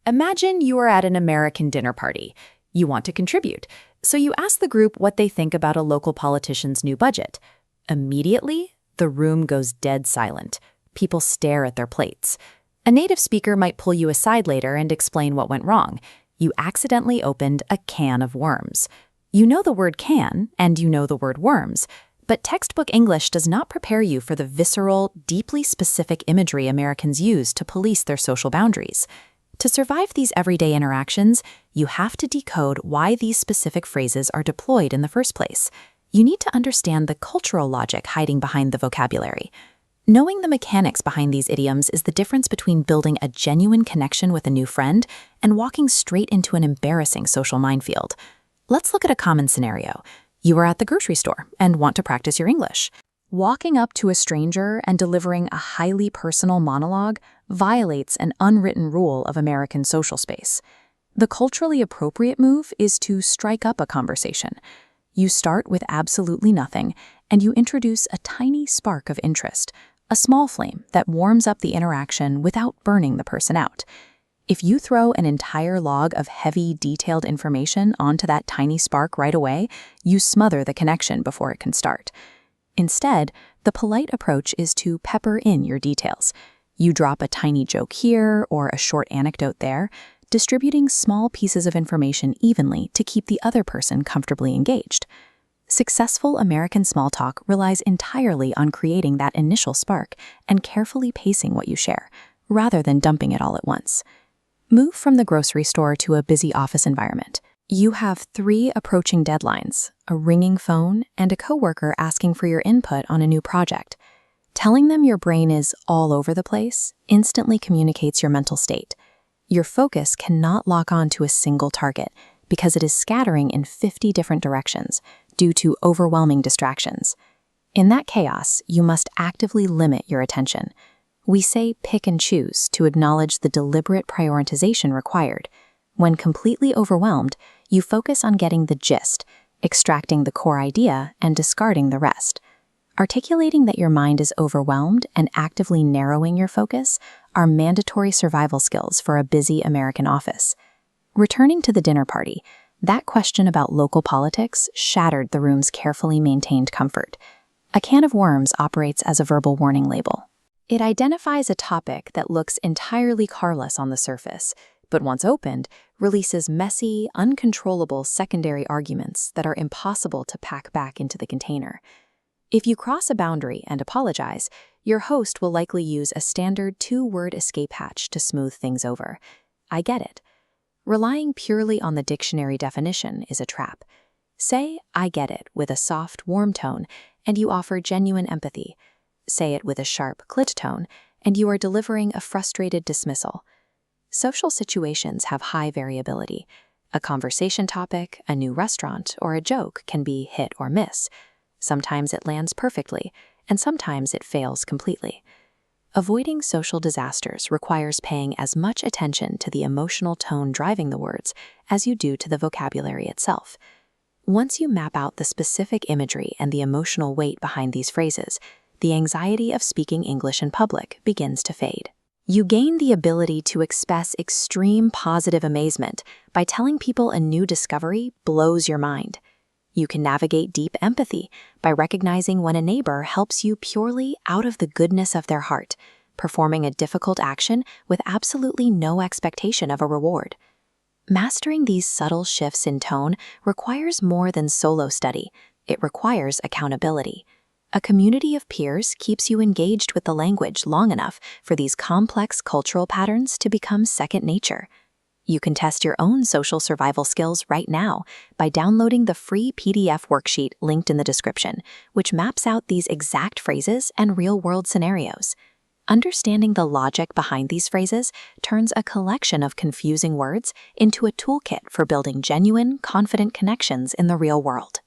Imagine you are at an American dinner party. You want to contribute, so you ask the group what they think about a local politician's new budget. Immediately, the room goes dead silent. People stare at their plates. A native speaker might pull you aside later and explain what went wrong. You accidentally opened a can of worms. You know the word can, and you know the word worms, but textbook English does not prepare you for the visceral, deeply specific imagery Americans use to police their social boundaries. To survive these everyday interactions, you have to decode why these specific phrases are deployed in the first place. You need to understand the cultural logic hiding behind the vocabulary. Knowing the mechanics behind these idioms is the difference between building a genuine connection with a new friend and walking straight into an embarrassing social minefield. Let's look at a common scenario. You are at the grocery store and want to practice your English. Walking up to a stranger and delivering a highly personal monologue violates an unwritten rule of American social space. The culturally appropriate move is to strike up a conversation. You start with absolutely nothing, and you introduce a tiny spark of interest, a small flame that warms up the interaction without burning the person out. If you throw an entire log of heavy, detailed information onto that tiny spark right away, you smother the connection before it can start. Instead, the polite approach is to pepper in your details. You drop a tiny joke here or a short anecdote there, distributing small pieces of information evenly to keep the other person comfortably engaged. Successful American small talk relies entirely on creating that initial spark and carefully pacing what you share, rather than dumping it all at once. Move from the grocery store to a busy office environment. You have 3 approaching deadlines, a ringing phone, and a coworker asking for your input on a new project. Telling them your brain is all over the place instantly communicates your mental state. Your focus cannot lock on to a single target because it is scattering in 50 different directions due to overwhelming distractions. In that chaos, you must actively limit your attention. We say pick and choose to acknowledge the deliberate prioritization required. When completely overwhelmed, you focus on getting the gist, extracting the core idea, and discarding the rest. Articulating that your mind is overwhelmed and actively narrowing your focus are mandatory survival skills for a busy American office. Returning to the dinner party, that question about local politics shattered the room's carefully maintained comfort. A can of worms operates as a verbal warning label. It identifies a topic that looks entirely careless on the surface, but once opened, releases messy, uncontrollable secondary arguments that are impossible to pack back into the container. If you cross a boundary and apologize, your host will likely use a standard 2-word escape hatch to smooth things over. I get it. Relying purely on the dictionary definition is a trap. Say, I get it, with a soft, warm tone, and you offer genuine empathy. Say it with a sharp clit tone, and you are delivering a frustrated dismissal. Social situations have high variability. A conversation topic, a new restaurant, or a joke can be hit or miss. Sometimes it lands perfectly, and sometimes it fails completely. Avoiding social disasters requires paying as much attention to the emotional tone driving the words as you do to the vocabulary itself. Once you map out the specific imagery and the emotional weight behind these phrases, the anxiety of speaking English in public begins to fade. You gain the ability to express extreme positive amazement by telling people a new discovery blows your mind. You can navigate deep empathy by recognizing when a neighbor helps you purely out of the goodness of their heart, performing a difficult action with absolutely no expectation of a reward. Mastering these subtle shifts in tone requires more than solo study. It requires accountability. A community of peers keeps you engaged with the language long enough for these complex cultural patterns to become second nature. You can test your own social survival skills right now by downloading the free PDF worksheet linked in the description, which maps out these exact phrases and real-world scenarios. Understanding the logic behind these phrases turns a collection of confusing words into a toolkit for building genuine, confident connections in the real world.